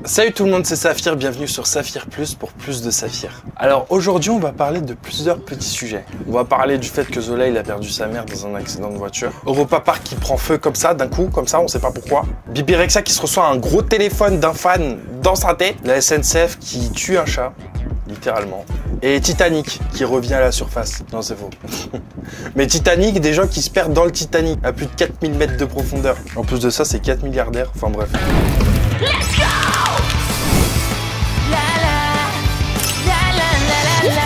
Salut tout le monde, c'est Saphir, bienvenue sur Saphir Plus pour plus de Saphir. Alors aujourd'hui on va parler de plusieurs petits sujets. On va parler du fait que Zola il a perdu sa mère dans un accident de voiture. Europa Park qui prend feu comme ça, d'un coup, comme ça, on sait pas pourquoi. Bibi Rexha qui se reçoit un gros téléphone d'un fan dans sa tête. La SNCF qui tue un chat, littéralement. Et Titanic qui revient à la surface. Non c'est faux. Mais Titanic, des gens qui se perdent dans le Titanic à plus de 4000 mètres de profondeur. En plus de ça c'est 4 milliardaires, enfin bref. Let's go! La la la la la la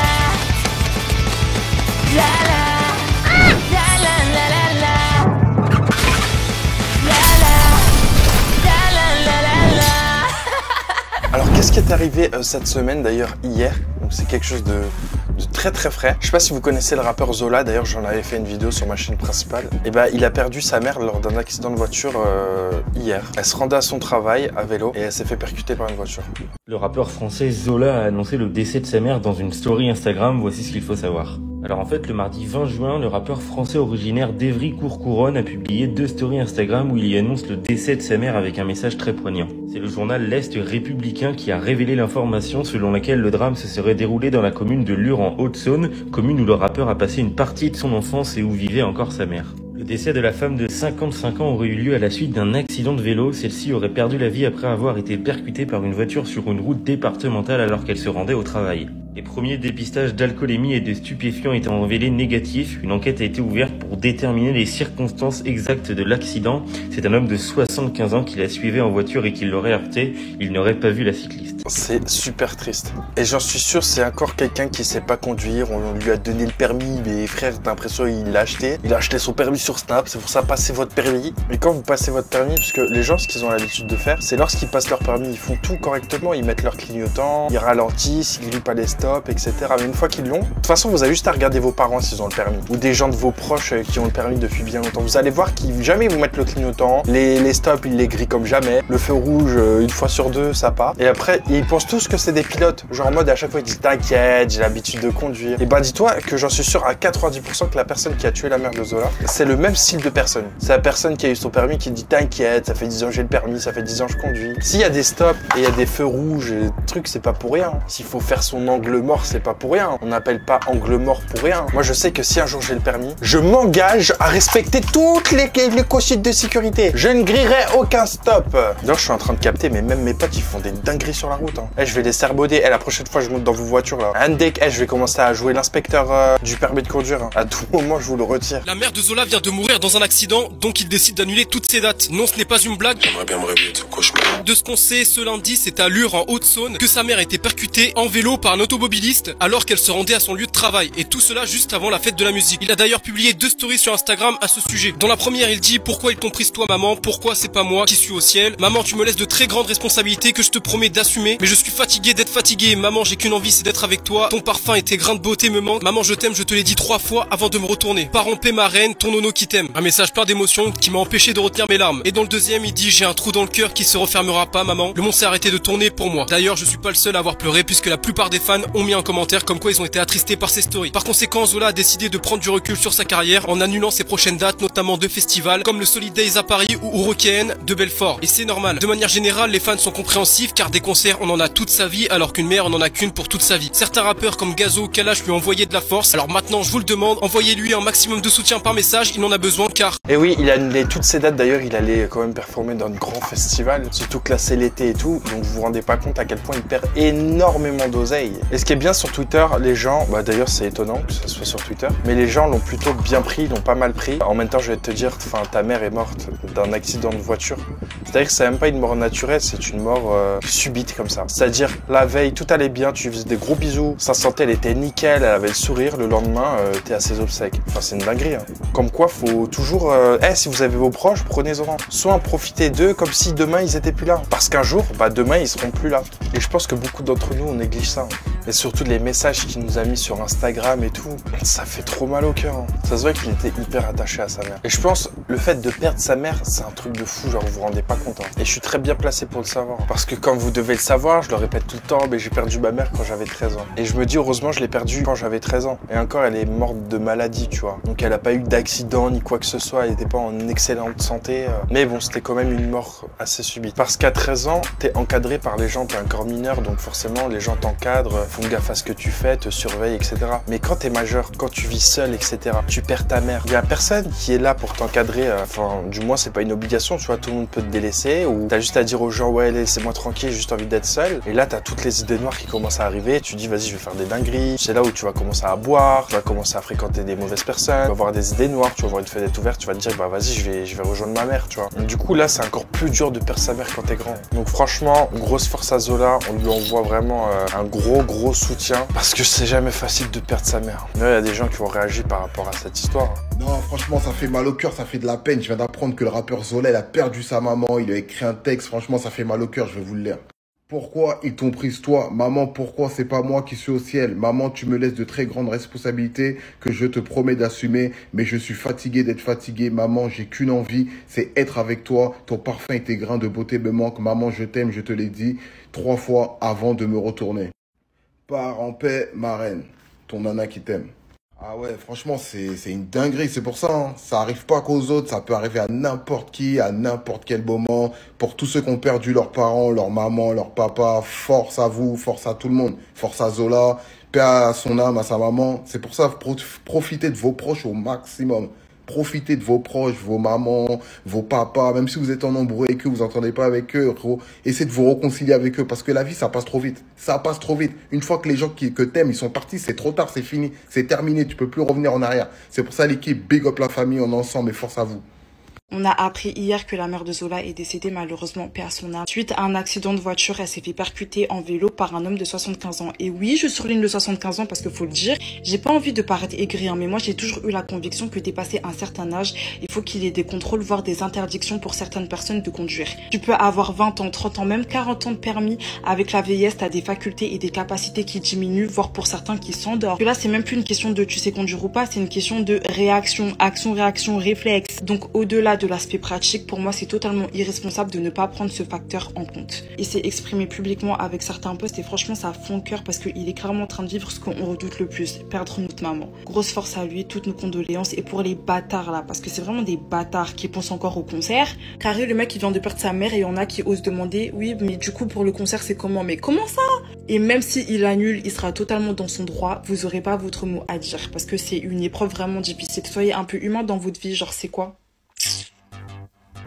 la la la la la la la la la. Alors qu'est-ce qui est arrivé cette semaine d'ailleurs hier? Donc c'est quelque chose de très très frais. Je sais pas si vous connaissez le rappeur Zola, d'ailleurs j'en avais fait une vidéo sur ma chaîne principale. Et bah il a perdu sa mère lors d'un accident de voiture hier. Elle se rendait à son travail à vélo et elle s'est fait percuter par une voiture. Le rappeur français Zola a annoncé le décès de sa mère dans une story Instagram, voici ce qu'il faut savoir. Alors en fait, le mardi 20 juin, le rappeur français originaire d'Evry-Courcouronnes a publié 2 stories Instagram où il y annonce le décès de sa mère avec un message très poignant. C'est le journal L'Est républicain qui a révélé l'information selon laquelle le drame se serait déroulé dans la commune de Lure en Haute-Saône, commune où le rappeur a passé une partie de son enfance et où vivait encore sa mère. Le décès de la femme de 55 ans aurait eu lieu à la suite d'un accident de vélo. Celle-ci aurait perdu la vie après avoir été percutée par une voiture sur une route départementale alors qu'elle se rendait au travail. Les premiers dépistages d'alcoolémie et de stupéfiants étant révélés négatifs, une enquête a été ouverte pour déterminer les circonstances exactes de l'accident. C'est un homme de 75 ans qui la suivait en voiture et qui l'aurait heurté. Il n'aurait pas vu la cycliste. C'est super triste. Et j'en suis sûr, c'est encore quelqu'un qui sait pas conduire. On lui a donné le permis, mais frère, t'as l'impression qu'il l'a acheté. Il a acheté son permis sur Snap, c'est pour ça passez votre permis. Et quand vous passez votre permis, parce que les gens, ce qu'ils ont l'habitude de faire, c'est lorsqu'ils passent leur permis, ils font tout correctement, ils mettent leur clignotant, ils ralentissent, ils grippent à les stops, etc. Mais une fois qu'ils l'ont, de toute façon, vous avez juste à regarder vos parents s'ils ont le permis. Ou des gens de vos proches qui ont le permis depuis bien longtemps. Vous allez voir qu'ils jamais vous mettent le clignotant, les stops, ils les grillent comme jamais. Le feu rouge, une fois sur deux, ça part. Et après, ils pensent tous que c'est des pilotes. Genre en mode, à chaque fois, ils disent t'inquiète, j'ai l'habitude de conduire. Et bah, dis-toi que j'en suis sûr à 90% que la personne qui a tué la mère de Zola, c'est le même style de personne. C'est la personne qui a eu son permis qui dit t'inquiète, ça fait 10 ans que j'ai le permis, ça fait 10 ans que je conduis. S'il y a des stops et il y a des feux rouges et des trucs, c'est pas pour rien. S'il faut faire son angle mort, c'est pas pour rien. On n'appelle pas angle mort pour rien. Moi, je sais que si un jour j'ai le permis, je m'engage à respecter toutes les consignes de sécurité. Je ne grillerai aucun stop. D'ailleurs, je suis en train de capter, mais même mes potes, ils font des dingueries sur la route. Hein. Je vais les serboder. La prochaine fois, je monte dans vos voitures là. Un deck, je vais commencer à jouer l'inspecteur du permis de conduire. Hein. À tout moment, je vous le retire. La mère de Zola vient de mourir dans un accident, donc il décide d'annuler toutes ses dates. Non, ce n'est pas une blague. J'aimerais bien me réveiller de ce cauchemar. De ce qu'on sait, ce lundi, c'est à Lure en Haute-Saône que sa mère a été percutée en vélo par un automobiliste alors qu'elle se rendait à son lieu de travail. Et tout cela juste avant la fête de la musique. Il a d'ailleurs publié 2 stories sur Instagram à ce sujet. Dans la première, il dit: pourquoi ils t'ont prise toi maman? Pourquoi c'est pas moi qui suis au ciel? Maman, tu me laisses de très grandes responsabilités que je te promets d'assumer. Mais je suis fatigué d'être fatigué. Maman, j'ai qu'une envie, c'est d'être avec toi. Ton parfum et tes grains de beauté me manquent. Maman, je t'aime, je te l'ai dit 3 fois avant de me retourner. Pars en paix ma reine, ton nono qui t'aime. Un message plein d'émotions qui m'a empêché de retenir mes larmes. Et dans le deuxième, il dit: j'ai un trou dans le cœur qui se refermera pas maman. Le monde s'est arrêté de tourner pour moi. D'ailleurs, je suis pas le seul à avoir pleuré puisque la plupart des fans ont mis un commentaire comme quoi ils ont été attristés par ces stories. Par conséquent, Zola a décidé de prendre du recul sur sa carrière en annulant ses prochaines dates, notamment de festivals comme le Solid Days à Paris ou Eurockéenne de Belfort. Et c'est normal. De manière générale, les fans sont compréhensifs car des concerts on en a toute sa vie alors qu'une mère on en a qu'une pour toute sa vie. Certains rappeurs comme Gazo, Kalash lui ont envoyé de la force. Alors maintenant, je vous le demande, envoyez-lui un maximum de soutien par message, il en a besoin car... Et oui, il a annulé toutes ses dates d'ailleurs, il allait quand même performer dans de grands festivals, surtout que là c'est l'été et tout, donc vous vous rendez pas compte à quel point il perd énormément d'oseille. Et ce qui est bien sur Twitter, les gens, bah d'ailleurs c'est étonnant que ça soit sur Twitter, mais les gens l'ont plutôt bien pris, ils l'ont pas mal pris. En même temps, je vais te dire, enfin ta mère est morte d'un accident de voiture. C'est-à-dire que c'est même pas une mort naturelle, c'est une mort subite comme ça. C'est-à-dire la veille, tout allait bien, tu lui faisais des gros bisous, sa santé elle était nickel, elle avait le sourire, le lendemain t'es à ses obsèques. Enfin c'est une dinguerie. Hein. Comme quoi faut toujours, si vous avez vos proches, prenez-en. Soit profitez d'eux comme si demain ils étaient plus là. Parce qu'un jour, bah demain ils seront plus là. Et je pense que beaucoup d'entre nous on néglige ça. Et surtout les messages qu'il nous a mis sur Instagram et tout, ça fait trop mal au cœur. Hein. Ça se voit qu'il était hyper attaché à sa mère. Et je pense, le fait de perdre sa mère, c'est un truc de fou, genre vous vous rendez pas compte. Hein. Et je suis très bien placé pour le savoir. Parce que comme vous devez le savoir, je le répète tout le temps, mais j'ai perdu ma mère quand j'avais 13 ans. Et je me dis, heureusement, je l'ai perdue quand j'avais 13 ans. Et encore, elle est morte de maladie, tu vois. Donc elle a pas eu d'accident ni quoi que ce soit, elle était pas en excellente santé. Mais bon, c'était quand même une mort assez subite. Parce qu'à 13 ans, t'es encadré par les gens, t'es encore mineur, donc forcément, les gens t'encadrent, font gaffe à ce que tu fais, te surveillent, etc. Mais quand t'es majeur, quand tu vis seul, etc., tu perds ta mère. Il y a personne qui est là pour t'encadrer. Enfin, du moins, c'est pas une obligation, tu vois, tout le monde peut te délaisser ou t'as juste à dire aux gens, ouais, laissez-moi tranquille, j'ai juste envie d'être seul. Et là, t'as toutes les idées noires qui commencent à arriver. Tu dis, vas-y, je vais faire des dingueries. C'est là où tu vas commencer à boire, tu vas commencer à fréquenter des mauvaises personnes, tu vas avoir des idées noires, tu vas avoir une fenêtre ouverte, tu vas te dire, bah vas-y, je vais rejoindre ma mère, tu vois. Et du coup, là, c'est encore plus dur de perdre sa mère quand t'es grand. Donc franchement, grosse force à Zola. On lui envoie vraiment un gros soutien parce que c'est jamais facile de perdre sa mère. Mais il y a des gens qui vont réagir par rapport à cette histoire. Non, franchement, ça fait mal au cœur, ça fait de la peine. Je viens d'apprendre que le rappeur Zola, il a perdu sa maman, il a écrit un texte. Franchement, ça fait mal au cœur, je vais vous le lire. Pourquoi ils t'ont prise toi? Maman, pourquoi c'est pas moi qui suis au ciel? Maman, tu me laisses de très grandes responsabilités que je te promets d'assumer, mais je suis fatigué d'être fatigué. Maman, j'ai qu'une envie, c'est être avec toi. Ton parfum et tes grains de beauté me manquent. Maman, je t'aime, je te l'ai dit 3 fois avant de me retourner. Pars en paix, ma reine. Ton nana qui t'aime. Ah ouais, franchement, c'est une dinguerie, c'est pour ça, hein. Ça arrive pas qu'aux autres, ça peut arriver à n'importe qui, à n'importe quel moment. Pour tous ceux qui ont perdu leurs parents, leur maman, leur papa, force à vous, force à tout le monde. Force à Zola, paix à son âme, à sa maman. C'est pour ça, profitez de vos proches au maximum. Profitez de vos proches, vos mamans, vos papas, même si vous êtes en embrouille avec eux, vous n'entendez pas avec eux, essayez de vous réconcilier avec eux parce que la vie, ça passe trop vite. Ça passe trop vite. Une fois que les gens que t'aimes, ils sont partis, c'est trop tard, c'est fini, c'est terminé, tu peux plus revenir en arrière. C'est pour ça l'équipe, big up la famille, on est ensemble et force à vous. On a appris hier que la mère de Zola est décédée malheureusement, paix à son âme. Suite à un accident de voiture, elle s'est fait percuter en vélo par un homme de 75 ans. Et oui, je surligne le 75 ans parce que faut le dire, j'ai pas envie de paraître aigri, hein, mais moi j'ai toujours eu la conviction que dépassé un certain âge, il faut qu'il y ait des contrôles, voire des interdictions pour certaines personnes de conduire. Tu peux avoir 20 ans, 30 ans, même 40 ans de permis, avec la vieillesse, t'as des facultés et des capacités qui diminuent, voire pour certains qui s'endorment. Là, c'est même plus une question de tu sais conduire ou pas, c'est une question de réaction, action, réaction, réflexe. Donc au-delà de l'aspect pratique, pour moi c'est totalement irresponsable de ne pas prendre ce facteur en compte. Il s'est exprimé publiquement avec certains posts et franchement ça fond le cœur parce qu'il est clairement en train de vivre ce qu'on redoute le plus, perdre notre maman. Grosse force à lui, toutes nos condoléances. Et pour les bâtards là, parce que c'est vraiment des bâtards qui pensent encore au concert, carré le mec il vient de perdre sa mère et il y en a qui osent demander oui mais du coup pour le concert c'est comment? Mais comment ça? Et même s'il annule, il sera totalement dans son droit, vous aurez pas votre mot à dire parce que c'est une épreuve vraiment difficile. Soyez un peu humain dans votre vie, genre c'est quoi?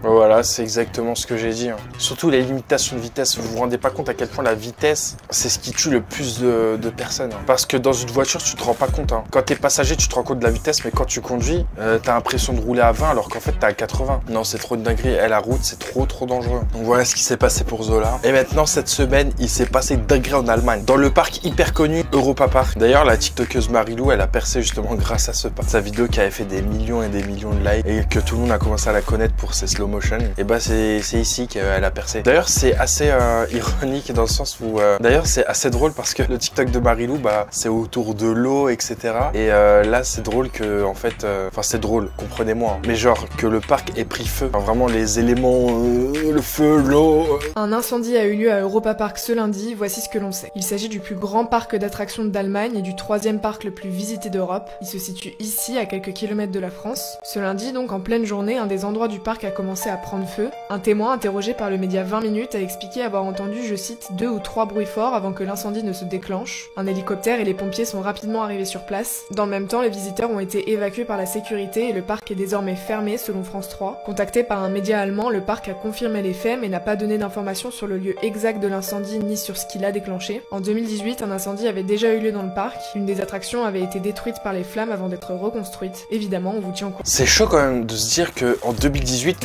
Voilà, c'est exactement ce que j'ai dit. Hein. Surtout les limitations de vitesse. Vous vous rendez pas compte à quel point la vitesse, c'est ce qui tue le plus de personnes. Hein. Parce que dans une voiture, tu te rends pas compte. Hein. Quand t'es passager, tu te rends compte de la vitesse, mais quand tu conduis, t'as l'impression de rouler à 20 alors qu'en fait t'es à 80. Non, c'est trop de dinguerie. Et la route, c'est trop dangereux. Donc voilà ce qui s'est passé pour Zola. Et maintenant, cette semaine, il s'est passé de dinguerie en Allemagne. Dans le parc hyper connu, Europa Park. D'ailleurs, la TikTokeuse Marilou, elle a percé justement grâce à ce parc. Sa vidéo qui avait fait des millions et des millions de likes et que tout le monde a commencé à la connaître pour ses slow motion. Et bah c'est ici qu'elle a percé. D'ailleurs c'est assez ironique dans le sens où d'ailleurs c'est assez drôle parce que le TikTok de Marilou bah c'est autour de l'eau etc. Et là c'est drôle que en fait enfin c'est drôle comprenez-moi hein, mais genre que le parc ait pris feu. Enfin, vraiment les éléments le feu, l'eau. Un incendie a eu lieu à Europa Park ce lundi, voici ce que l'on sait. Il s'agit du plus grand parc d'attractions d'Allemagne et du 3e parc le plus visité d'Europe. Il se situe ici à quelques kilomètres de la France. Ce lundi donc en pleine journée, un des endroits du parc a commencé à prendre feu. Un témoin interrogé par le média 20 minutes a expliqué avoir entendu, je cite, 2 ou 3 bruits forts avant que l'incendie ne se déclenche. Un hélicoptère et les pompiers sont rapidement arrivés sur place. Dans le même temps, les visiteurs ont été évacués par la sécurité et le parc est désormais fermé selon France 3. Contacté par un média allemand, le parc a confirmé les faits mais n'a pas donné d'informations sur le lieu exact de l'incendie ni sur ce qui l'a déclenché. En 2018, un incendie avait déjà eu lieu dans le parc. Une des attractions avait été détruite par les flammes avant d'être reconstruite. Évidemment, on vous tient au courant. C'est chaud quand même de se dire que en 2018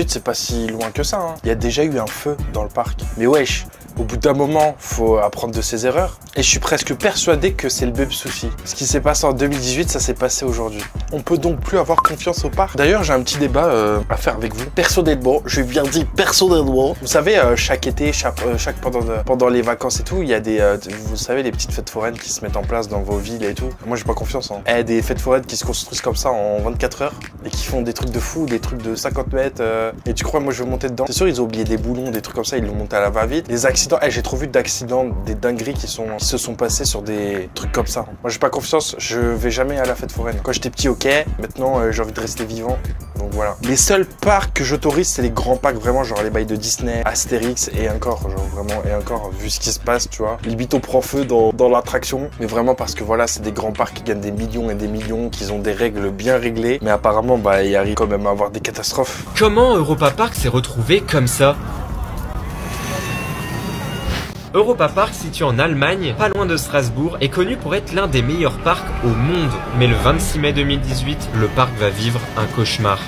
c'est pas si loin que ça. Hein. Il y a déjà eu un feu dans le parc. Mais wesh, au bout d'un moment, faut apprendre de ses erreurs. Et je suis presque persuadé que c'est le même souci. Ce qui s'est passé en 2018, ça s'est passé aujourd'hui. On peut donc plus avoir confiance au parc. D'ailleurs, j'ai un petit débat à faire avec vous. Personnellement, je viens dire personnellement. Vous savez, chaque été, pendant les vacances et tout, il y a des, vous savez, les petites fêtes foraines qui se mettent en place dans vos villes et tout. Moi, j'ai pas confiance en. Des fêtes foraines qui se construisent comme ça en 24 heures et qui font des trucs de fou, des trucs de 50 mètres. Et tu crois, moi, je vais monter dedans. C'est sûr, ils ont oublié des boulons, des trucs comme ça, ils l'ont monté à la va-vite. Les accidents, j'ai trop vu d'accidents, des dingueries qui se sont passés sur des trucs comme ça. Moi, j'ai pas confiance, je vais jamais à la fête foraine. Quand j'étais petit, ok. Maintenant, j'ai envie de rester vivant. Donc voilà. Les seuls parcs que j'autorise, c'est les grands parcs, vraiment, genre les bails de Disney, Astérix et encore, genre vraiment, et encore, vu ce qui se passe, tu vois. Limite, on prend feu dans l'attraction. Mais vraiment parce que voilà, c'est des grands parcs qui gagnent des millions et des millions, qui ont des règles bien réglées. Mais apparemment, bah, il arrive quand même à avoir des catastrophes. Comment Europa Park s'est retrouvé comme ça ? Europa Park, situé en Allemagne, pas loin de Strasbourg, est connu pour être l'un des meilleurs parcs au monde. Mais le 26 mai 2018, le parc va vivre un cauchemar.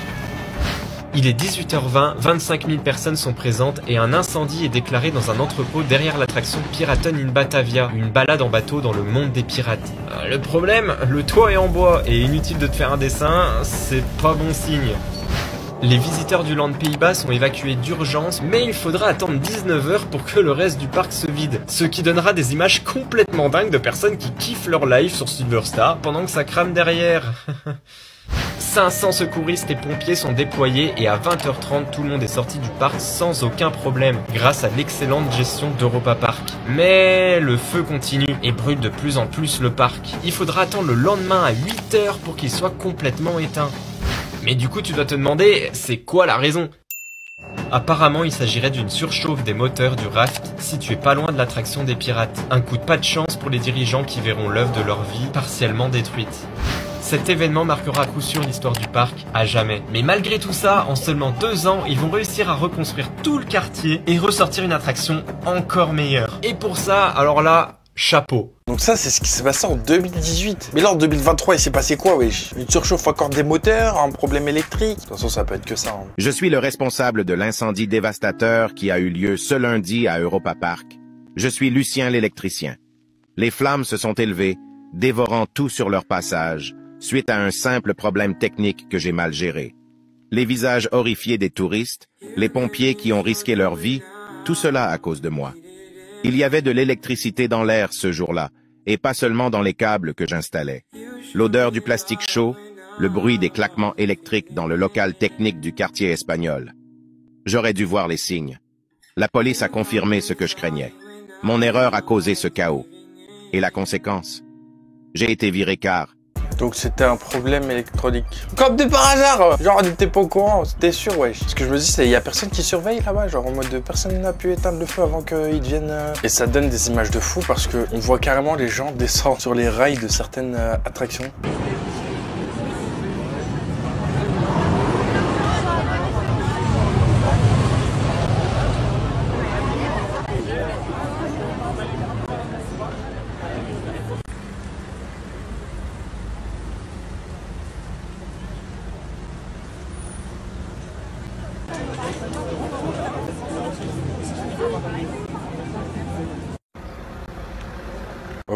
Il est 18h20, 25 000 personnes sont présentes et un incendie est déclaré dans un entrepôt derrière l'attraction Piraten in Batavia, une balade en bateau dans le monde des pirates. Le problème, le toit est en bois et inutile de te faire un dessin, c'est pas bon signe. Les visiteurs du Land Pays-Bas sont évacués d'urgence, mais il faudra attendre 19h pour que le reste du parc se vide. Ce qui donnera des images complètement dingues de personnes qui kiffent leur life sur Silverstar pendant que ça crame derrière. 500 secouristes et pompiers sont déployés et à 20h30, tout le monde est sorti du parc sans aucun problème, grâce à l'excellente gestion d'Europa Park. Mais le feu continue et brûle de plus en plus le parc. Il faudra attendre le lendemain à 8h pour qu'il soit complètement éteint. Mais du coup, tu dois te demander, c'est quoi la raison ? Apparemment, il s'agirait d'une surchauffe des moteurs du raft situé pas loin de l'attraction des pirates. Un coup de pas de chance pour les dirigeants qui verront l'œuvre de leur vie partiellement détruite. Cet événement marquera à coup sûr l'histoire du parc à jamais. Mais malgré tout ça, en seulement 2 ans, ils vont réussir à reconstruire tout le quartier et ressortir une attraction encore meilleure. Et pour ça, alors là, chapeau. Donc ça, c'est ce qui s'est passé en 2018. Mais là, en 2023, il s'est passé quoi, wesh? Une surchauffe encore des moteurs, un problème électrique? De toute façon, ça peut être que ça. Hein. Je suis le responsable de l'incendie dévastateur qui a eu lieu ce lundi à Europa Park. Je suis Lucien l'électricien. Les flammes se sont élevées, dévorant tout sur leur passage, suite à un simple problème technique que j'ai mal géré. Les visages horrifiés des touristes, les pompiers qui ont risqué leur vie, tout cela à cause de moi. Il y avait de l'électricité dans l'air ce jour-là, et pas seulement dans les câbles que j'installais. L'odeur du plastique chaud, le bruit des claquements électriques dans le local technique du quartier espagnol. J'aurais dû voir les signes. La police a confirmé ce que je craignais. Mon erreur a causé ce chaos. Et la conséquence? J'ai été viré car. Donc c'était un problème électronique. Comme de par hasard. Genre on n'était pas au courant, c'était sûr, wesh. Ce que je me dis, c'est il y a personne qui surveille là-bas, genre en mode personne n'a pu éteindre le feu avant qu'il devienne. Et ça donne des images de fou parce que on voit carrément les gens descendre sur les rails de certaines attractions.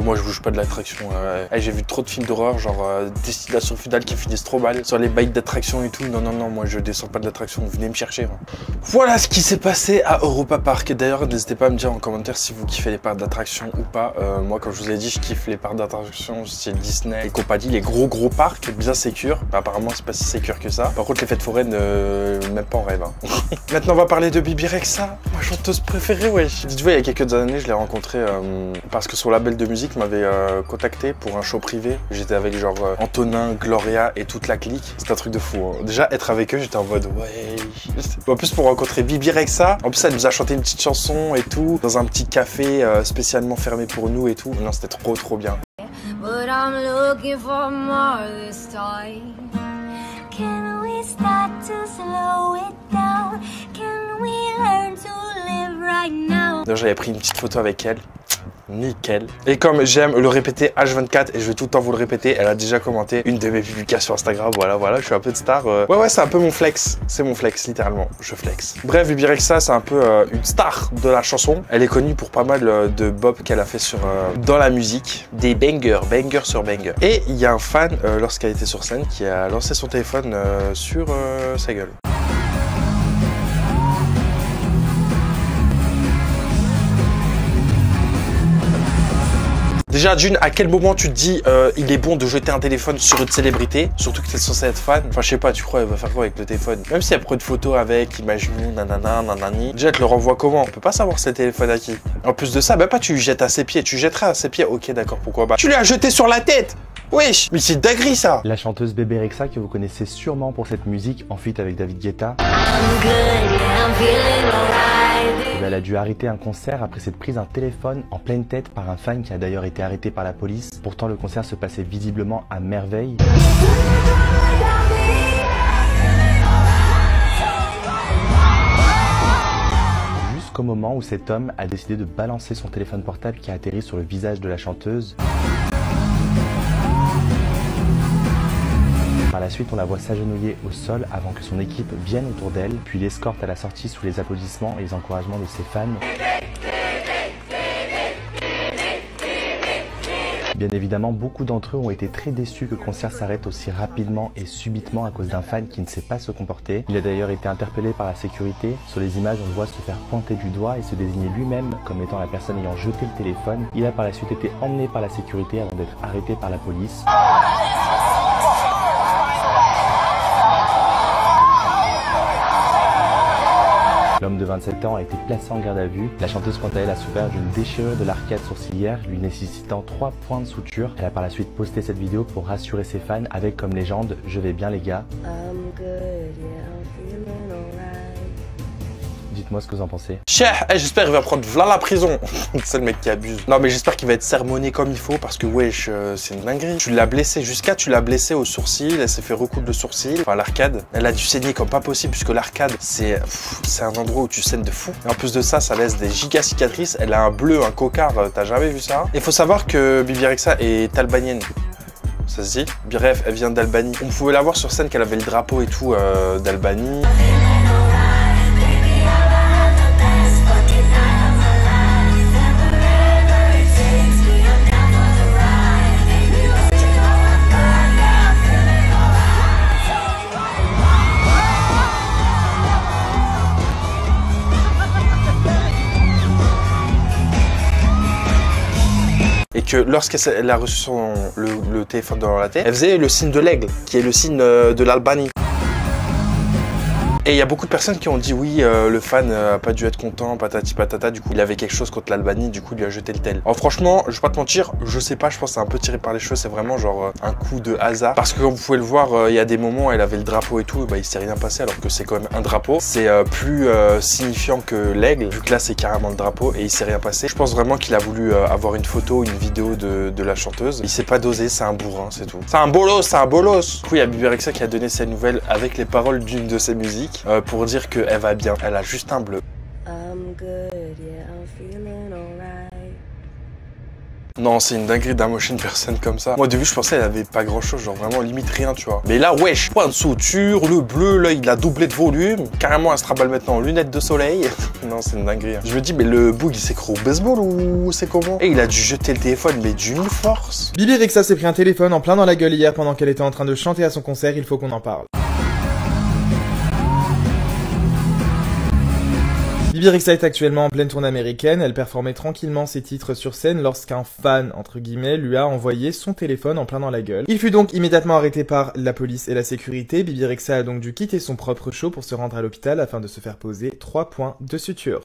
Moi je bouge pas de l'attraction. J'ai vu trop de films d'horreur, genre Destination Finale qui finissent trop mal sur les bails d'attraction et tout. Non, non, non, moi je descends pas de l'attraction, venez me chercher. Hein. Voilà ce qui s'est passé à Europa Park. Et d'ailleurs, n'hésitez pas à me dire en commentaire si vous kiffez les parcs d'attraction ou pas. Moi, comme je vous ai dit, je kiffe les parcs d'attraction style Disney et compagnie, les gros parcs bien sécures. Apparemment, c'est pas si sécure que ça. Par contre, les fêtes foraines, même pas en rêve. Hein. Maintenant, on va parler de Bebe Rexha, ma chanteuse préférée, wesh. Dites-vous, il y a quelques années, je l'ai rencontrée parce que son label de musique m'avait contacté pour un show privé. J'étais avec genre Antonin, Gloria et toute la clique. C'était un truc de fou. Hein. Déjà, être avec eux, j'étais en mode ouais. En plus, pour rencontrer Bebe Rexha, en plus, elle nous a chanté une petite chanson et tout, dans un petit café spécialement fermé pour nous et tout. Non, c'était trop bien. But I'm looking for more this time. Can we start to slow it down? Can we learn to live right now? J'avais pris une petite photo avec elle. Nickel. Et comme j'aime le répéter H24 et je vais tout le temps vous le répéter, elle a déjà commenté une de mes publications Instagram. Voilà, je suis un peu de star. Ouais, c'est un peu mon flex. C'est mon flex, littéralement. Je flex. Bref, Bibi Rexha, c'est un peu une star de la chanson. Elle est connue pour pas mal de bop qu'elle a fait sur dans la musique. Des bangers sur bangers. Et il y a un fan, lorsqu'elle était sur scène, qui a lancé son téléphone sur sa gueule. Déjà, June, à quel moment tu te dis il est bon de jeter un téléphone sur une célébrité, surtout que tu es censé être fan? Enfin, je sais pas, tu crois, elle va faire quoi avec le téléphone? Même si elle prend une photo avec, imaginons, nanana, nanani. Déjà, elle te le renvoie comment? On peut pas savoir c'est le téléphone à qui. En plus de ça, bah pas tu lui jettes à ses pieds, tu jetteras à ses pieds. Ok, d'accord, pourquoi pas. Tu lui as jeté sur la tête! Wesh, mais c'est dinguerie ça! La chanteuse Bébé Rexha, que vous connaissez sûrement pour cette musique, en feat avec David Guetta. Elle a dû arrêter un concert après s'être prise un téléphone en pleine tête par un fan qui a d'ailleurs été arrêté par la police. Pourtant, le concert se passait visiblement à merveille. Jusqu'au moment où cet homme a décidé de balancer son téléphone portable qui a atterri sur le visage de la chanteuse. Par la suite, on la voit s'agenouiller au sol avant que son équipe vienne autour d'elle, puis l'escorte à la sortie sous les applaudissements et les encouragements de ses fans. Bien évidemment, beaucoup d'entre eux ont été très déçus que le concert s'arrête aussi rapidement et subitement à cause d'un fan qui ne sait pas se comporter. Il a d'ailleurs été interpellé par la sécurité. Sur les images, on le voit se faire pointer du doigt et se désigner lui-même comme étant la personne ayant jeté le téléphone. Il a par la suite été emmené par la sécurité avant d'être arrêté par la police. L'homme de 27 ans a été placé en garde à vue. La chanteuse, quant à elle, a souffert d'une déchirure de l'arcade sourcilière, lui nécessitant 3 points de suture. Elle a par la suite posté cette vidéo pour rassurer ses fans avec comme légende « Je vais bien les gars ». Dites-moi ce que vous en pensez. Cher, j'espère qu'il va prendre v'là la prison. C'est le mec qui abuse. Non, mais j'espère qu'il va être sermonné comme il faut parce que wesh, c'est une dinguerie. Tu l'as blessé tu l'as blessé au sourcil, elle s'est fait recoudre le sourcil. Enfin, l'arcade, elle a dû saigner comme pas possible puisque l'arcade, c'est un endroit où tu saignes de fou. Et en plus de ça, ça laisse des giga cicatrices. Elle a un bleu, un cocard, t'as jamais vu ça? Il faut savoir que Bibi Rexha est albanienne. Ça se dit? Bref, elle vient d'Albanie. On pouvait la voir sur scène qu'elle avait le drapeau et tout d'Albanie. Et que lorsqu'elle a reçu le téléphone dans la tête, elle faisait le signe de l'aigle, qui est le signe de l'Albanie. Et il y a beaucoup de personnes qui ont dit oui, le fan a pas dû être content, patati patata, du coup il avait quelque chose contre l'Albanie, du coup il lui a jeté le tel. Alors franchement, je vais pas te mentir, je sais pas, je pense que c'est un peu tiré par les cheveux, c'est vraiment genre un coup de hasard. Parce que comme vous pouvez le voir, il y a des moments où elle avait le drapeau et tout, bah il s'est rien passé alors que c'est quand même un drapeau. C'est plus signifiant que l'aigle, vu que là c'est carrément le drapeau et il s'est rien passé. Je pense vraiment qu'il a voulu avoir une photo, une vidéo de la chanteuse. Il s'est pas dosé, c'est un bourrin, c'est tout. C'est un bolos, c'est un bolos. Du coup il y a Bibi Rexha qui a donné ses nouvelles avec les paroles d'une de ses musiques. Pour dire qu'elle va bien. Elle a juste un bleu. Non, c'est une dinguerie d'amocher une personne comme ça. Moi, au début, je pensais qu'elle avait pas grand chose, genre vraiment limite rien, tu vois. Mais là, wesh, point de suture, le bleu, là, il a doublé de volume. Carrément, elle se raballe maintenant en lunettes de soleil. Non, c'est une dinguerie. Je me dis, mais le boug, il s'est cru au baseball ou c'est comment? Et il a dû jeter le téléphone, mais d'une force. Bibi Rexha s'est pris un téléphone en plein dans la gueule hier pendant qu'elle était en train de chanter à son concert, il faut qu'on en parle. Bibi Rexha est actuellement en pleine tournée américaine, elle performait tranquillement ses titres sur scène lorsqu'un fan, entre guillemets, lui a envoyé son téléphone en plein dans la gueule. Il fut donc immédiatement arrêté par la police et la sécurité. Bibi Rexha a donc dû quitter son propre show pour se rendre à l'hôpital afin de se faire poser 3 points de suture.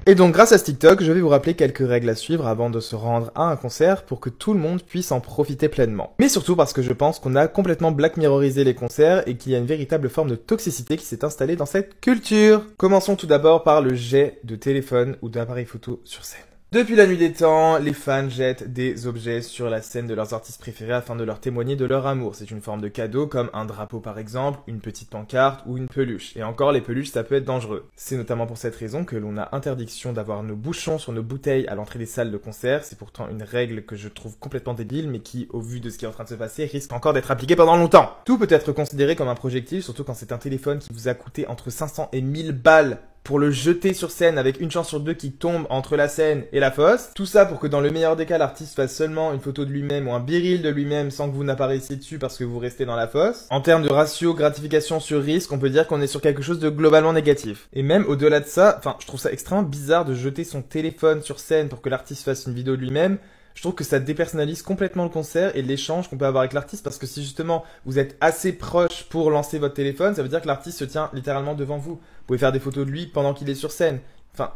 Et donc grâce à ce TikTok, je vais vous rappeler quelques règles à suivre avant de se rendre à un concert pour que tout le monde puisse en profiter pleinement. Mais surtout parce que je pense qu'on a complètement Black Mirrorisé les concerts et qu'il y a une véritable forme de toxicité qui s'est installée dans cette culture. Commençons tout d'abord par le jet de téléphone ou d'appareil photo sur scène. Depuis la nuit des temps, les fans jettent des objets sur la scène de leurs artistes préférés afin de leur témoigner de leur amour. C'est une forme de cadeau comme un drapeau par exemple, une petite pancarte ou une peluche. Et encore, les peluches ça peut être dangereux. C'est notamment pour cette raison que l'on a interdiction d'avoir nos bouchons sur nos bouteilles à l'entrée des salles de concert. C'est pourtant une règle que je trouve complètement débile mais qui, au vu de ce qui est en train de se passer, risque encore d'être appliquée pendant longtemps. Tout peut être considéré comme un projectile, surtout quand c'est un téléphone qui vous a coûté entre 500 et 1000 balles pour le jeter sur scène avec une chance sur deux qui tombe entre la scène et la fosse. Tout ça pour que dans le meilleur des cas, l'artiste fasse seulement une photo de lui-même ou un biril de lui-même sans que vous n'apparaissiez dessus parce que vous restez dans la fosse. En termes de ratio gratification sur risque, on peut dire qu'on est sur quelque chose de globalement négatif. Et même au-delà de ça, je trouve ça extrêmement bizarre de jeter son téléphone sur scène pour que l'artiste fasse une vidéo de lui-même. Je trouve que ça dépersonnalise complètement le concert et l'échange qu'on peut avoir avec l'artiste parce que si justement vous êtes assez proche pour lancer votre téléphone, ça veut dire que l'artiste se tient littéralement devant vous. Vous pouvez faire des photos de lui pendant qu'il est sur scène.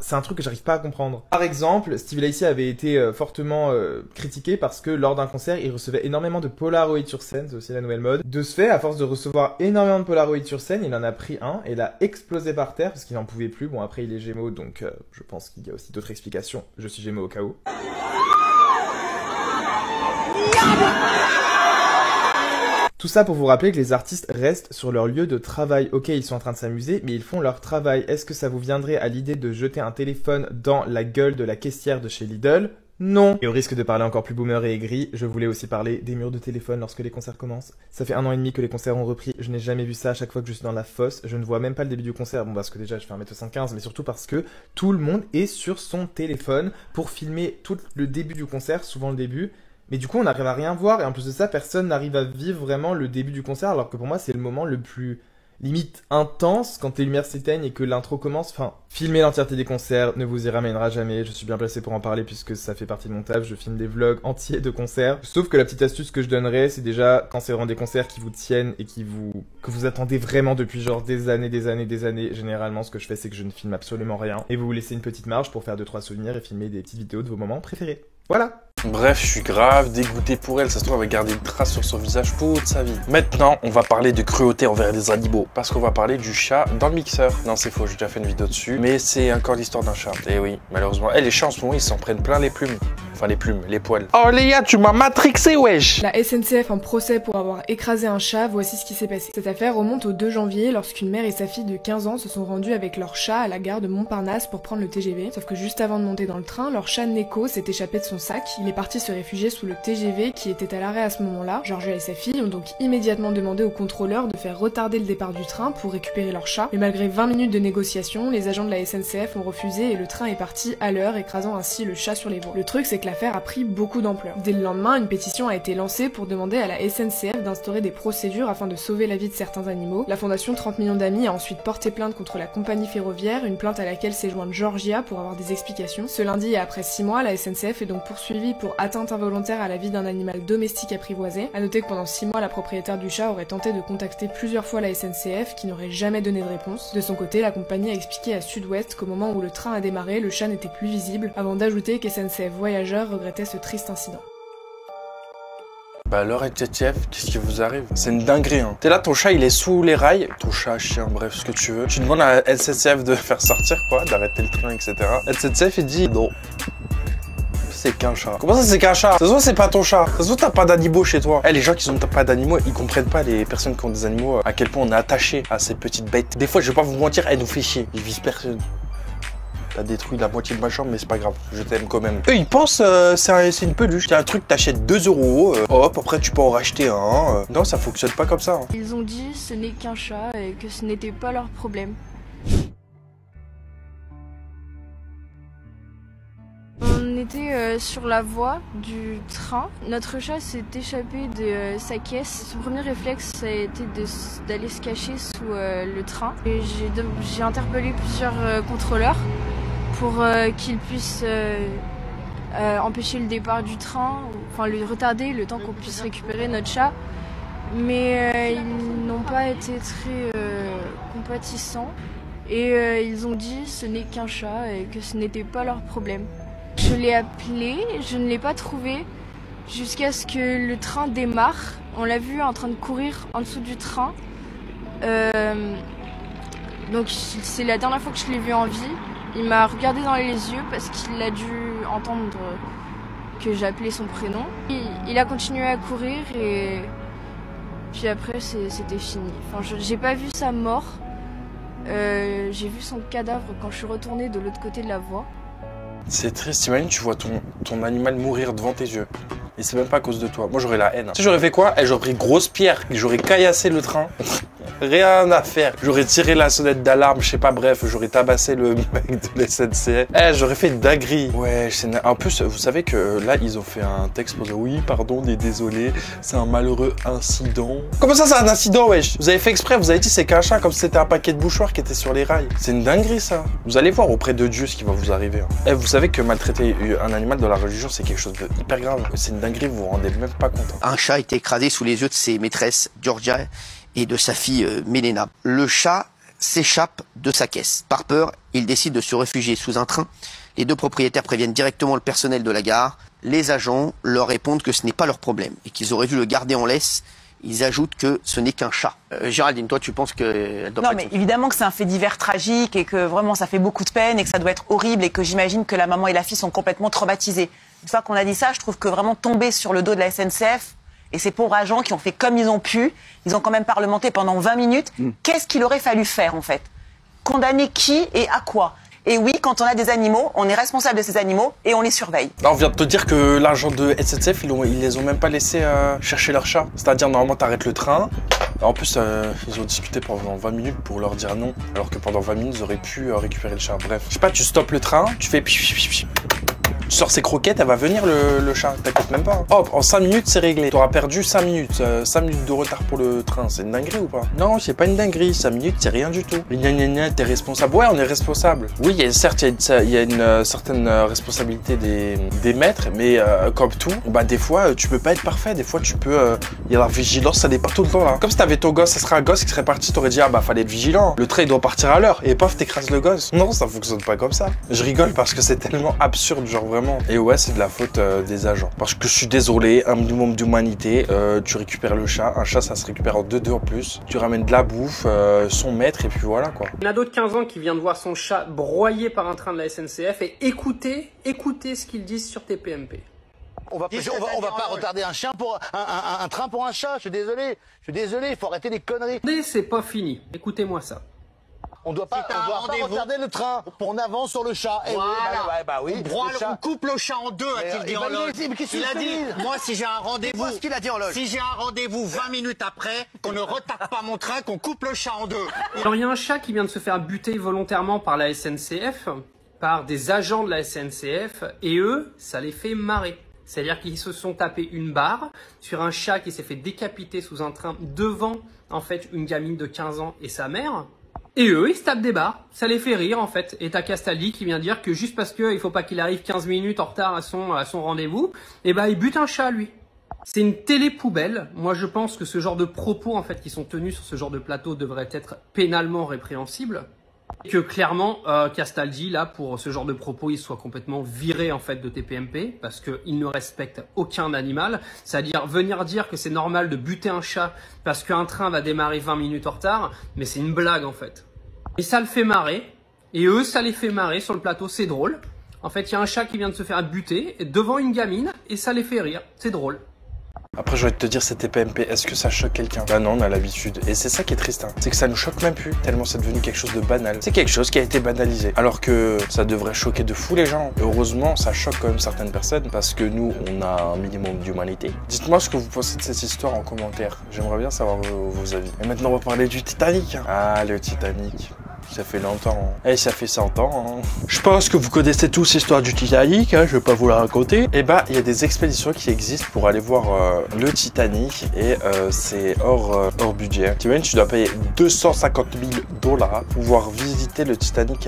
C'est un truc que j'arrive pas à comprendre. Par exemple, Stevie Lacy avait été fortement critiqué parce que lors d'un concert, il recevait énormément de Polaroid sur scène, c'est aussi la nouvelle mode. De ce fait, à force de recevoir énormément de Polaroid sur scène, il en a pris un et l'a explosé par terre parce qu'il n'en pouvait plus. Bon, après il est Gémeaux, donc je pense qu'il y a aussi d'autres explications. Je suis Gémeaux au cas où. Tout ça pour vous rappeler que les artistes restent sur leur lieu de travail. Ok, ils sont en train de s'amuser, mais ils font leur travail. Est-ce que ça vous viendrait à l'idée de jeter un téléphone dans la gueule de la caissière de chez Lidl? Non. Et au risque de parler encore plus boomer et aigri, je voulais aussi parler des murs de téléphone lorsque les concerts commencent. Ça fait 1 an et demi que les concerts ont repris, je n'ai jamais vu ça à chaque fois que je suis dans la fosse, je ne vois même pas le début du concert, bon parce que déjà je fais 1m75, mais surtout parce que tout le monde est sur son téléphone pour filmer tout le début du concert, souvent le début. Mais du coup, on n'arrive à rien voir, et en plus de ça, personne n'arrive à vivre vraiment le début du concert, alors que pour moi, c'est le moment le plus limite intense quand les lumières s'éteignent et que l'intro commence. Filmer l'entièreté des concerts ne vous y ramènera jamais, je suis bien placé pour en parler puisque ça fait partie de mon taf, je filme des vlogs entiers de concerts. Sauf que la petite astuce que je donnerais, c'est déjà quand c'est vraiment des concerts qui vous tiennent et que vous attendez vraiment depuis genre des années, généralement ce que je fais c'est que je ne filme absolument rien. Et vous vous laissez une petite marge pour faire 2-3 souvenirs et filmer des petites vidéos de vos moments préférés. Voilà. Bref, je suis grave dégoûté pour elle, ça se trouve elle va garder une trace sur son visage toute sa vie. Maintenant, on va parler de cruauté envers les animaux, parce qu'on va parler du chat dans le mixeur. Non, c'est faux, j'ai déjà fait une vidéo dessus, mais c'est encore l'histoire d'un chat. Et oui, malheureusement, les chats en ce moment, ils s'en prennent plein les plumes. Enfin, les plumes, les poils. Oh Léa, tu m'as matrixé, wesh! La SNCF en procès pour avoir écrasé un chat, voici ce qui s'est passé. Cette affaire remonte au 2 janvier, lorsqu'une mère et sa fille de 15 ans se sont rendues avec leur chat à la gare de Montparnasse pour prendre le TGV. Sauf que juste avant de monter dans le train, leur chat Neko s'est échappé de son sac. Il est parti se réfugier sous le TGV qui était à l'arrêt à ce moment-là. Georgia et sa fille ont donc immédiatement demandé au contrôleur de faire retarder le départ du train pour récupérer leur chat. Mais malgré 20 minutes de négociation, les agents de la SNCF ont refusé et le train est parti à l'heure, écrasant ainsi le chat sur les voies. Le truc, c'est que l'affaire a pris beaucoup d'ampleur. Dès le lendemain, une pétition a été lancée pour demander à la SNCF d'instaurer des procédures afin de sauver la vie de certains animaux. La fondation 30 millions d'amis a ensuite porté plainte contre la compagnie ferroviaire, une plainte à laquelle s'est jointe Georgia pour avoir des explications. Ce lundi et après 6 mois, la SNCF est donc poursuivie pour atteinte involontaire à la vie d'un animal domestique apprivoisé. A noter que pendant 6 mois, la propriétaire du chat aurait tenté de contacter plusieurs fois la SNCF qui n'aurait jamais donné de réponse. De son côté, la compagnie a expliqué à Sud-Ouest qu'au moment où le train a démarré, le chat n'était plus visible, avant d'ajouter que SNCF Voyageurs regrettait ce triste incident. Bah alors SNCF, qu'est-ce qui vous arrive? C'est une dinguerie hein. T'es là, ton chat il est sous les rails, ton chat, chien, bref, ce que tu veux. Tu demandes à la SNCF de faire sortir quoi, d'arrêter le train, etc. SNCF il dit non. C'est qu'un chat. Comment ça c'est qu'un chat? Ça se voit c'est pas ton chat. Ça se voit t'as pas d'animaux chez toi. Les gens qui ont pas d'animaux, ils comprennent pas les personnes qui ont des animaux, à quel point on est attaché à ces petites bêtes. Des fois je vais pas vous mentir, elles nous fait chier. Ils visent personne. T'as détruit la moitié de ma chambre, mais c'est pas grave, je t'aime quand même. Eux, ils pensent c'est une peluche. C'est un truc, t'achètes 2 €, hop, après tu peux en racheter un. Non, ça fonctionne pas comme ça. Hein. Ils ont dit ce n'est qu'un chat et que ce n'était pas leur problème. On était sur la voie du train. Notre chat s'est échappé de sa caisse. Son premier réflexe ça a été d'aller se cacher sous le train. J'ai interpellé plusieurs contrôleurs pour qu'ils puissent empêcher le départ du train, enfin le retarder le temps qu'on puisse récupérer notre chat. Mais ils n'ont pas été très compatissants et ils ont dit ce n'est qu'un chat et que ce n'était pas leur problème. Je l'ai appelé, je ne l'ai pas trouvé jusqu'à ce que le train démarre. On l'a vu en train de courir en dessous du train. Donc c'est la dernière fois que je l'ai vu en vie. Il m'a regardé dans les yeux parce qu'il a dû entendre que j'appelais son prénom. Il a continué à courir et puis après c'était fini. Enfin, j'ai pas vu sa mort. J'ai vu son cadavre quand je suis retournée de l'autre côté de la voie. C'est triste, imagine tu vois ton animal mourir devant tes yeux. Et c'est même pas à cause de toi. Moi j'aurais la haine. Tu sais j'aurais fait quoi? J'aurais pris grosse pierre, j'aurais caillassé le train. Rien à faire. J'aurais tiré la sonnette d'alarme, je sais pas, bref, j'aurais tabassé le mec de la SNCF. J'aurais fait une dinguerie. Ouais, en plus, vous savez que là, ils ont fait un texte pour dire oui, pardon, désolé, c'est un malheureux incident. Comment ça, c'est un incident, wesh? Vous avez fait exprès, vous avez dit c'est qu'un chat, comme si c'était un paquet de bouchoirs qui était sur les rails. C'est une dinguerie, ça. Vous allez voir auprès de Dieu ce qui va vous arriver. Vous savez que maltraiter un animal dans la religion, c'est quelque chose de hyper grave. C'est une dinguerie, vous vous rendez même pas compte. Un chat a été écrasé sous les yeux de ses maîtresses, Georgia et de sa fille Melena. Le chat s'échappe de sa caisse. Par peur, il décide de se réfugier sous un train. Les deux propriétaires préviennent directement le personnel de la gare. Les agents leur répondent que ce n'est pas leur problème et qu'ils auraient dû le garder en laisse. Ils ajoutent que ce n'est qu'un chat. Géraldine, toi, tu penses qu'elle doit pas... Non, mais évidemment que c'est un fait divers tragique et que vraiment ça fait beaucoup de peine et que ça doit être horrible et que j'imagine que la maman et la fille sont complètement traumatisées. Une fois qu'on a dit ça, je trouve que vraiment tomber sur le dos de la SNCF et ces pauvres agents qui ont fait comme ils ont pu, ils ont quand même parlementé pendant 20 minutes. Qu'est-ce qu'il aurait fallu faire en fait? Condamner qui et à quoi? Et oui, quand on a des animaux, on est responsable de ces animaux et on les surveille. Là, on vient de te dire que l'agent de SNCF, ils les ont même pas laissé chercher leur chat. C'est-à-dire, normalement, t'arrêtes le train. En plus, ils ont discuté pendant 20 minutes pour leur dire non. Alors que pendant 20 minutes, ils auraient pu récupérer le chat. Bref, je sais pas, tu stoppes le train, tu fais... Tu sors ses croquettes, elle va venir le chat, t'inquiète même pas. Hop, en 5 minutes c'est réglé. T'auras perdu 5 minutes, 5 minutes de retard pour le train, c'est une dinguerie ou pas? Non, c'est pas une dinguerie, 5 minutes c'est rien du tout. T'es responsable. Ouais, on est responsable. Oui, certes, il y a une certaine responsabilité des maîtres, mais comme tout, bah des fois tu peux pas être parfait, des fois tu peux... Il y a la vigilance, ça n'est pas tout le temps là. Comme si t'avais ton gosse, ça serait un gosse qui serait parti, t'aurais dit ah bah fallait être vigilant. Le train il doit partir à l'heure et paf t'écrases le gosse. Non, ça fonctionne pas comme ça. Je rigole parce que c'est tellement absurde, genre vraiment. Et ouais, c'est de la faute des agents. Parce que je suis désolé, un minimum d'humanité, tu récupères le chat, un chat ça se récupère en 2 en plus, tu ramènes de la bouffe, son maître et puis voilà quoi. Il y en a d'autres 15 ans qui vient de voir son chat broyé par un train de la SNCF et écoutez ce qu'ils disent sur TPMP. On va pas retarder un chien pour un train pour un chat, je suis désolé, il faut arrêter les conneries. C'est pas fini, écoutez-moi ça. On doit pas retarder le train, on avance sur le chat. Voilà. Oui, on coupe le chat en 2, a-t-il dit en loge. Il a dit, moi si j'ai un rendez-vous, si j'ai un rendez-vous 20 minutes après, qu'on ne retarde pas mon train, qu'on coupe le chat en 2. Alors il y a un chat qui vient de se faire buter volontairement par la SNCF, par des agents de la SNCF, et eux, ça les fait marrer. C'est-à-dire qu'ils se sont tapés une barre sur un chat qui s'est fait décapiter sous un train devant, en fait, une gamine de 15 ans et sa mère. Et eux, ils se tapent des barres. Ça les fait rire, en fait. Et t'as Castaldi qui vient dire que juste parce qu'il faut pas qu'il arrive 15 minutes en retard à son rendez-vous, eh ben, il bute un chat, lui. C'est une télé-poubelle. Moi, je pense que ce genre de propos, en fait, qui sont tenus sur ce genre de plateau devraient être pénalement répréhensibles. Et que clairement, Castaldi, là, pour ce genre de propos, il soit complètement viré, en fait, de TPMP, parce qu'il ne respecte aucun animal. C'est-à-dire, venir dire que c'est normal de buter un chat parce qu'un train va démarrer 20 minutes en retard, mais c'est une blague, en fait. Et ça le fait marrer, et eux, ça les fait marrer sur le plateau, c'est drôle. En fait, il y a un chat qui vient de se faire buter devant une gamine, et ça les fait rire, c'est drôle. Après, je vais te dire, c'est TPMP, est-ce que ça choque quelqu'un? Bah non, on a l'habitude. Et c'est ça qui est triste, hein. C'est que ça nous choque même plus, tellement c'est devenu quelque chose de banal. C'est quelque chose qui a été banalisé. Alors que ça devrait choquer de fou les gens. Heureusement, ça choque quand même certaines personnes, parce que nous, on a un minimum d'humanité. Dites-moi ce que vous pensez de cette histoire en commentaire. J'aimerais bien savoir vos avis. Et maintenant, on va parler du Titanic. Ah, le Titanic. Ça fait longtemps. Et ça fait 100 ans. Hein. Je pense que vous connaissez tous l'histoire du Titanic, hein, je vais pas vous la raconter. Et bah, il y a des expéditions qui existent pour aller voir le Titanic et c'est hors budget. Tu dois payer 250 000 $ pour pouvoir visiter le Titanic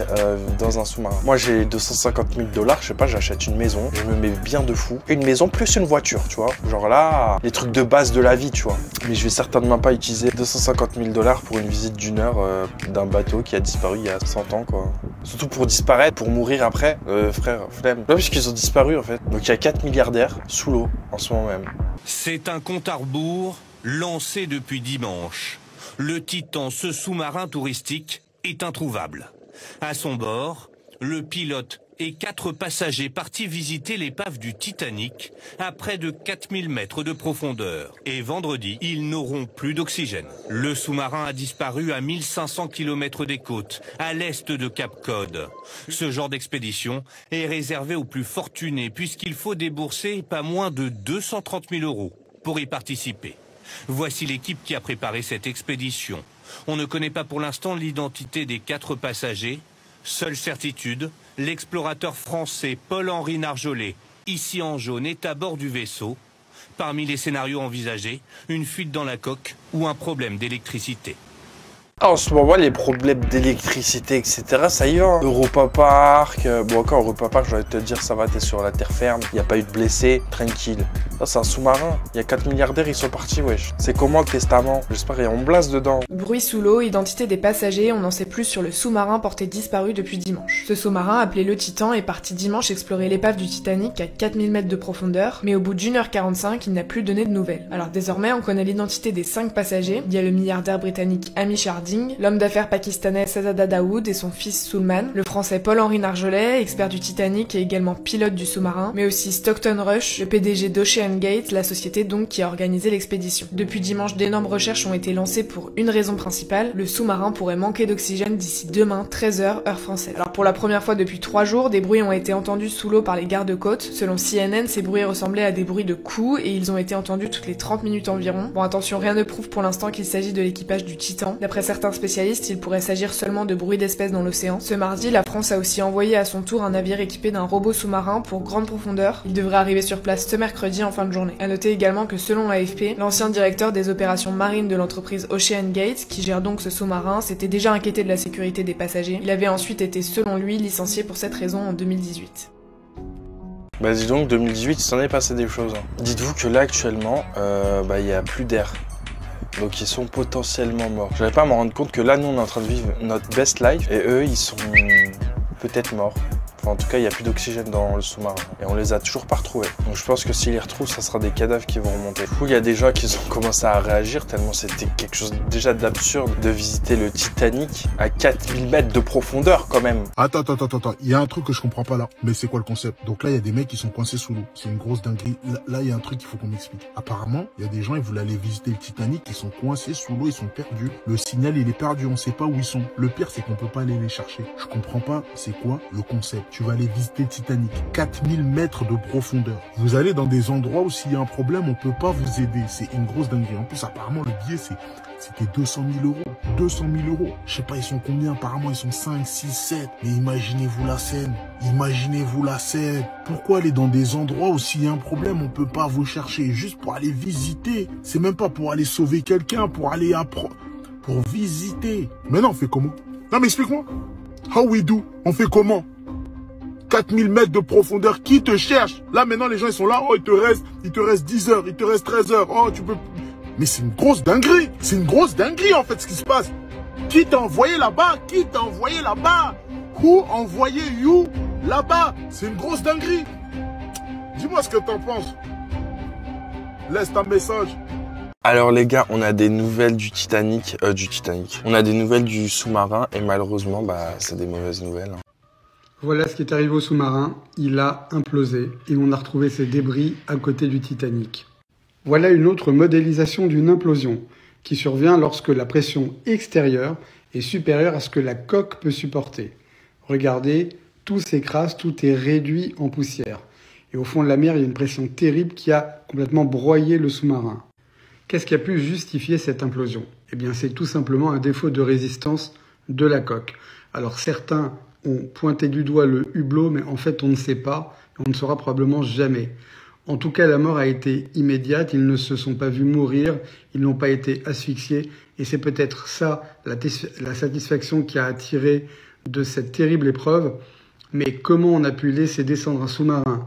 dans un sous-marin. Moi, j'ai 250 000 $, je sais pas, j'achète une maison, je me mets bien de fou. Une maison plus une voiture, tu vois. Genre là, les trucs de base de la vie, tu vois. Mais je vais certainement pas utiliser 250 000 $ pour une visite d'1 heure d'un bateau qui a disparu il y a 100 ans quoi. Surtout pour disparaître, pour mourir après, frère, flemme. Non, puisqu'ils ont disparu en fait. Donc il y a 4 milliardaires sous l'eau en ce moment même. C'est un compte à rebours lancé depuis dimanche. Le Titan, ce sous-marin touristique, est introuvable. À son bord, le pilote et 4 passagers partis visiter l'épave du Titanic à près de 4000 mètres de profondeur. Et vendredi, ils n'auront plus d'oxygène. Le sous-marin a disparu à 1500 km des côtes, à l'est de Cap Cod. Ce genre d'expédition est réservé aux plus fortunés puisqu'il faut débourser pas moins de 230 000 € pour y participer. Voici l'équipe qui a préparé cette expédition. On ne connaît pas pour l'instant l'identité des 4 passagers. Seule certitude, l'explorateur français Paul-Henri Narjolet, ici en jaune, est à bord du vaisseau. Parmi les scénarios envisagés, une fuite dans la coque ou un problème d'électricité. En ce moment, les problèmes d'électricité, etc., ça y va. Europa Park, bon encore Europa Park, j'ai envie de te dire, ça va, t'es sur la terre ferme, il n'y a pas eu de blessés, tranquille. Ça, c'est un sous-marin, il y a 4 milliardaires, ils sont partis, wesh. C'est comment le testament? J'espère qu'il y a un blast dedans. Bruit sous l'eau, identité des passagers, on n'en sait plus sur le sous-marin porté disparu depuis dimanche. Ce sous-marin, appelé le Titan, est parti dimanche explorer l'épave du Titanic à 4000 mètres de profondeur, mais au bout d'1h45, il n'a plus donné de nouvelles. Alors désormais, on connaît l'identité des 5 passagers. Il y a le milliardaire britannique Hamish Harding, l'homme d'affaires pakistanais Shahzada Daoud et son fils Sulman, le français Paul-Henri Narjolet, expert du Titanic et également pilote du sous-marin, mais aussi Stockton Rush, le PDG d'Ocean Gate, la société donc qui a organisé l'expédition. Depuis dimanche, d'énormes recherches ont été lancées pour une raison principale, le sous-marin pourrait manquer d'oxygène d'ici demain, 13h, heure française. Alors pour la première fois depuis 3 jours, des bruits ont été entendus sous l'eau par les gardes-côtes. Selon CNN, ces bruits ressemblaient à des bruits de coups et ils ont été entendus toutes les 30 minutes environ. Bon attention, rien ne prouve pour l'instant qu'il s'agit de l'équipage du Titan. D'après certains spécialistes, il pourrait s'agir seulement de bruits d'espèces dans l'océan. Ce mardi, la France a aussi envoyé à son tour un navire équipé d'un robot sous-marin pour grande profondeur. Il devrait arriver sur place ce mercredi en fin de journée. À noter également que selon l'AFP, l'ancien directeur des opérations marines de l'entreprise Ocean Gate, qui gère donc ce sous-marin, s'était déjà inquiété de la sécurité des passagers. Il avait ensuite été, selon lui, licencié pour cette raison en 2018. Bah dis donc, 2018, il s'en est passé des choses. Dites-vous que là, actuellement, il n'y a plus d'air. Donc ils sont potentiellement morts. J'arrive pas à me rendre compte que là, nous, on est en train de vivre notre best life. Et eux, ils sont peut-être morts. Enfin, en tout cas, il n'y a plus d'oxygène dans le sous-marin. Et on les a toujours pas retrouvés. Donc je pense que s'ils les retrouvent, ça sera des cadavres qui vont remonter. Du coup, il y a des gens qui ont commencé à réagir tellement c'était quelque chose déjà d'absurde de visiter le Titanic à 4000 mètres de profondeur quand même. Attends. Il y a un truc que je comprends pas là. Mais c'est quoi le concept? Donc là, il y a des mecs qui sont coincés sous l'eau. C'est une grosse dinguerie. Là, il y a un truc qu'il faut qu'on m'explique. Apparemment, il y a des gens, ils voulaient aller visiter le Titanic, ils sont coincés sous l'eau, ils sont perdus. Le signal, il est perdu, on sait pas où ils sont. Le pire, c'est qu'on peut pas aller les chercher. Je comprends pas, c'est quoi le concept? Tu vas aller visiter Titanic, 4000 mètres de profondeur. Vous allez dans des endroits où s'il y a un problème, on peut pas vous aider. C'est une grosse dinguerie. En plus, apparemment, le billet, c'était 200 000 €. 200 000 €. Je sais pas, ils sont combien? Apparemment, ils sont 5, 6, 7. Mais imaginez-vous la scène. Imaginez-vous la scène. Pourquoi aller dans des endroits où s'il y a un problème, on peut pas vous chercher? Juste pour aller visiter. C'est même pas pour aller sauver quelqu'un, pour aller apprendre. Pour visiter. Mais non, on fait comment? Non, mais explique-moi. How we do? On fait comment? 4000 mètres de profondeur, qui te cherche? Là, maintenant, les gens, ils sont là, oh, il te reste 10 heures, il te reste 13 heures, oh, tu peux... Mais c'est une grosse dinguerie. C'est une grosse dinguerie, en fait, ce qui se passe. Qui t'a envoyé là-bas? Qui t'a envoyé là-bas? Who envoyé you là-bas? C'est une grosse dinguerie. Dis-moi ce que t'en penses. Laisse ta message. Alors les gars, on a des nouvelles du Titanic. On a des nouvelles du sous-marin et malheureusement, c'est des mauvaises nouvelles. Voilà ce qui est arrivé au sous-marin, il a implosé et on a retrouvé ses débris à côté du Titanic. Voilà une autre modélisation d'une implosion qui survient lorsque la pression extérieure est supérieure à ce que la coque peut supporter. Regardez, tout s'écrase, tout est réduit en poussière. Et au fond de la mer, il y a une pression terrible qui a complètement broyé le sous-marin. Qu'est-ce qui a pu justifier cette implosion? Eh bien, c'est tout simplement un défaut de résistance de la coque. Alors certains ont pointé du doigt le hublot, mais en fait on ne sait pas, on ne saura probablement jamais. En tout cas, la mort a été immédiate, ils ne se sont pas vus mourir, ils n'ont pas été asphyxiés, et c'est peut-être ça la satisfaction qui a attiré de cette terrible épreuve. Mais comment on a pu laisser descendre un sous-marin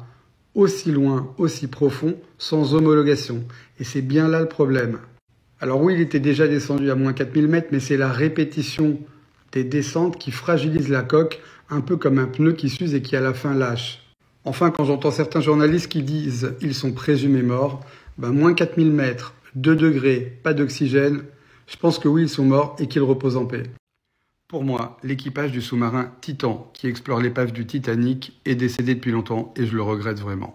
aussi loin, aussi profond, sans homologation? Et c'est bien là le problème. Alors oui, il était déjà descendu à moins 4000 mètres, mais c'est la répétition des descentes qui fragilisent la coque, un peu comme un pneu qui s'use et qui à la fin lâche. Enfin, quand j'entends certains journalistes qui disent « ils sont présumés morts », moins 4000 mètres, 2 degrés, pas d'oxygène, je pense que oui, ils sont morts et qu'ils reposent en paix. Pour moi, l'équipage du sous-marin Titan qui explore l'épave du Titanic est décédé depuis longtemps et je le regrette vraiment.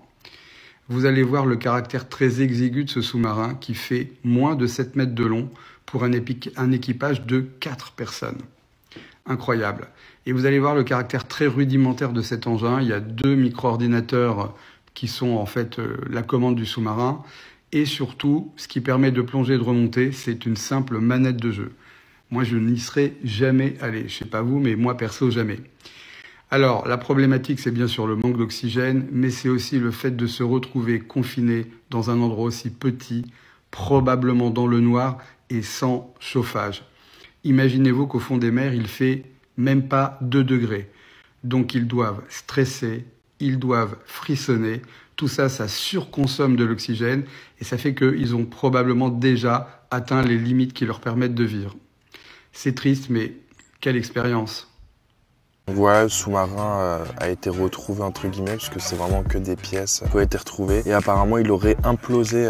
Vous allez voir le caractère très exigu de ce sous-marin qui fait moins de 7 mètres de long pour un équipage de 4 personnes. Incroyable. Et vous allez voir le caractère très rudimentaire de cet engin. Il y a 2 micro-ordinateurs qui sont en fait la commande du sous-marin. Et surtout, ce qui permet de plonger et de remonter, c'est une simple manette de jeu. Moi, je n'y serais jamais allé. Je sais pas vous, mais moi, perso, jamais. Alors, la problématique, c'est bien sûr le manque d'oxygène, mais c'est aussi le fait de se retrouver confiné dans un endroit aussi petit, probablement dans le noir et sans chauffage. Imaginez-vous qu'au fond des mers, il fait même pas 2 degrés. Donc, ils doivent stresser, ils doivent frissonner. Tout ça, ça surconsomme de l'oxygène et ça fait qu'ils ont probablement déjà atteint les limites qui leur permettent de vivre. C'est triste, mais quelle expérience! Voilà, le sous-marin a été retrouvé entre guillemets parce que c'est vraiment que des pièces qui ont été retrouvées et apparemment il aurait implosé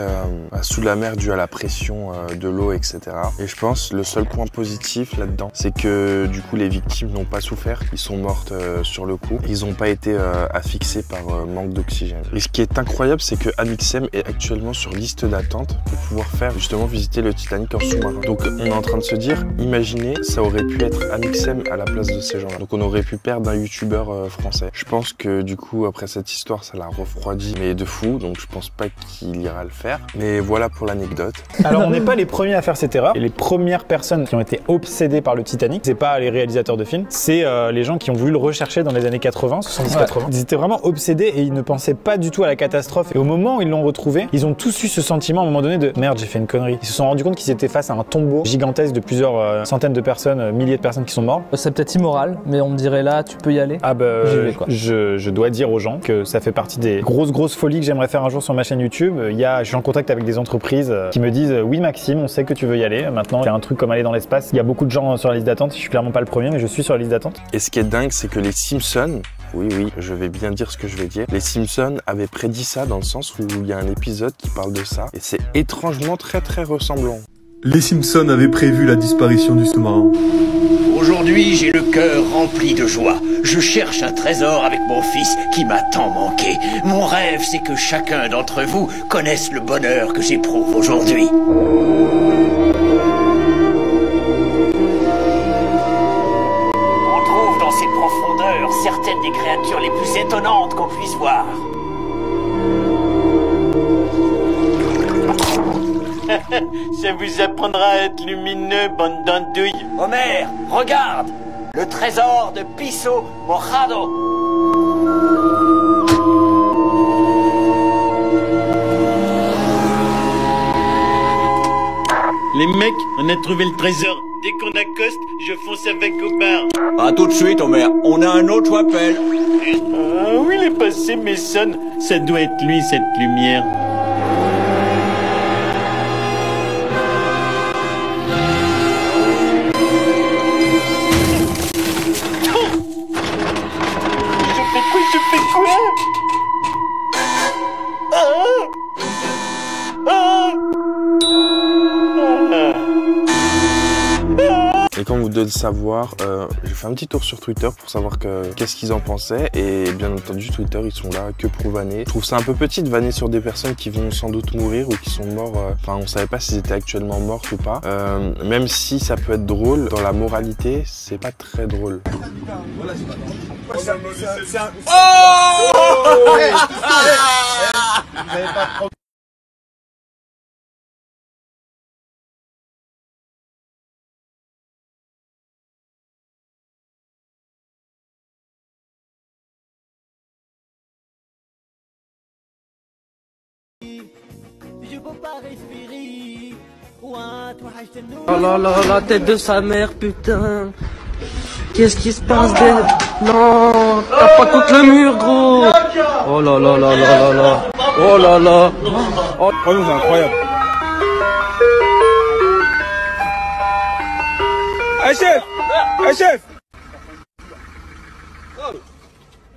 sous la mer dû à la pression de l'eau, etc. Et je pense le seul point positif là-dedans, c'est que du coup les victimes n'ont pas souffert, ils sont mortes sur le coup, ils n'ont pas été asphyxiés par manque d'oxygène. Et ce qui est incroyable, c'est que Amixem est actuellement sur liste d'attente pour pouvoir faire justement visiter le Titanic en sous-marin. Donc on est en train de se dire, imaginez, ça aurait pu être Amixem à la place de ces gens-là. Donc on aurait pu perdre un youtubeur français. Je pense que du coup après cette histoire ça l'a refroidi mais de fou, donc je pense pas qu'il ira le faire. Mais voilà pour l'anecdote. Alors on n'est pas les premiers à faire cette erreur. Et les premières personnes qui ont été obsédées par le Titanic, c'est pas les réalisateurs de films, c'est les gens qui ont voulu le rechercher dans les années 80, 70-80. Ils étaient vraiment obsédés et ils ne pensaient pas du tout à la catastrophe. Et au moment où ils l'ont retrouvé, ils ont tous eu ce sentiment à un moment donné de merde, j'ai fait une connerie. Ils se sont rendus compte qu'ils étaient face à un tombeau gigantesque de plusieurs centaines de personnes, milliers de personnes qui sont mortes. C'est peut-être immoral, mais on me dirait là, tu peux y aller. Ah bah, je dois dire aux gens que ça fait partie des grosses folies que j'aimerais faire un jour sur ma chaîne YouTube. Je suis en contact avec des entreprises qui me disent oui Maxime, on sait que tu veux y aller. Maintenant, il y a un truc comme aller dans l'espace. Il y a beaucoup de gens sur la liste d'attente. Je suis clairement pas le premier, mais je suis sur la liste d'attente. Et ce qui est dingue, c'est que les Simpsons, oui, je vais bien dire ce que je vais dire. Les Simpsons avaient prédit ça dans le sens où il y a un épisode qui parle de ça et c'est étrangement très ressemblant. Les Simpsons avaient prévu la disparition du sous-marin. Aujourd'hui, j'ai le cœur rempli de joie. Je cherche un trésor avec mon fils qui m'a tant manqué. Mon rêve, c'est que chacun d'entre vous connaisse le bonheur que j'éprouve aujourd'hui. On trouve dans ces profondeurs certaines des créatures les plus étonnantes qu'on puisse voir. Ça vous apprendra à être lumineux, bande d'andouilles. Homer, regarde! Le trésor de Piso Mojado. Les mecs, on a trouvé le trésor. Dès qu'on accoste, je fonce avec au bar. À tout de suite, Homer. On a un autre appel. Ah oui, il est passé, mais sonne. Ça doit être lui, cette lumière. Et comme vous devez le savoir, j'ai fait un petit tour sur Twitter pour savoir qu'est-ce qu'ils en pensaient. Et bien entendu, Twitter, ils sont là que pour vanner. Je trouve ça un peu petit de vanner sur des personnes qui vont sans doute mourir ou qui sont morts. Enfin, on savait pas s'ils étaient actuellement morts ou pas. Même si ça peut être drôle, dans la moralité, c'est pas très drôle. Je peux pas respirer. Oh là là, la tête de sa mère, putain. Qu'est-ce qui se passe d'elle? Non, tape pas contre le mur, gros. Oh là là là là là là. Oh là là. Oh, c'est incroyable. Hey chef! Hey chef!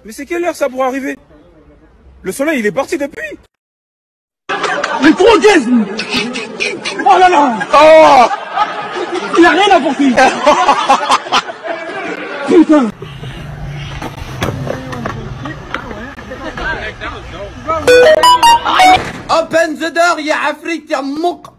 Mais c'est quelle heure ça pour arriver? Le soleil il est parti depuis! Le orgasme! Oh là là! Oh! Il a rien à porter! Putain. Open the door يا عفريت يا مق.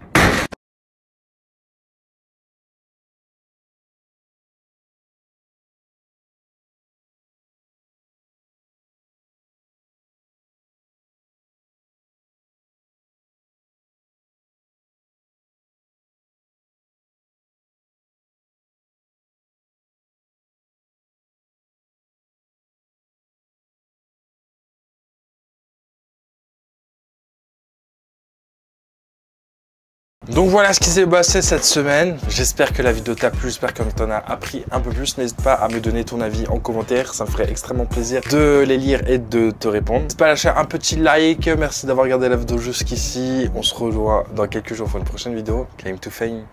Donc voilà ce qui s'est passé cette semaine. J'espère que la vidéo t'a plu, j'espère que t'en as appris un peu plus. N'hésite pas à me donner ton avis en commentaire, ça me ferait extrêmement plaisir de les lire et de te répondre. N'hésite pas à lâcher un petit like, merci d'avoir regardé la vidéo jusqu'ici. On se revoit dans quelques jours pour une prochaine vidéo. Claim to fame.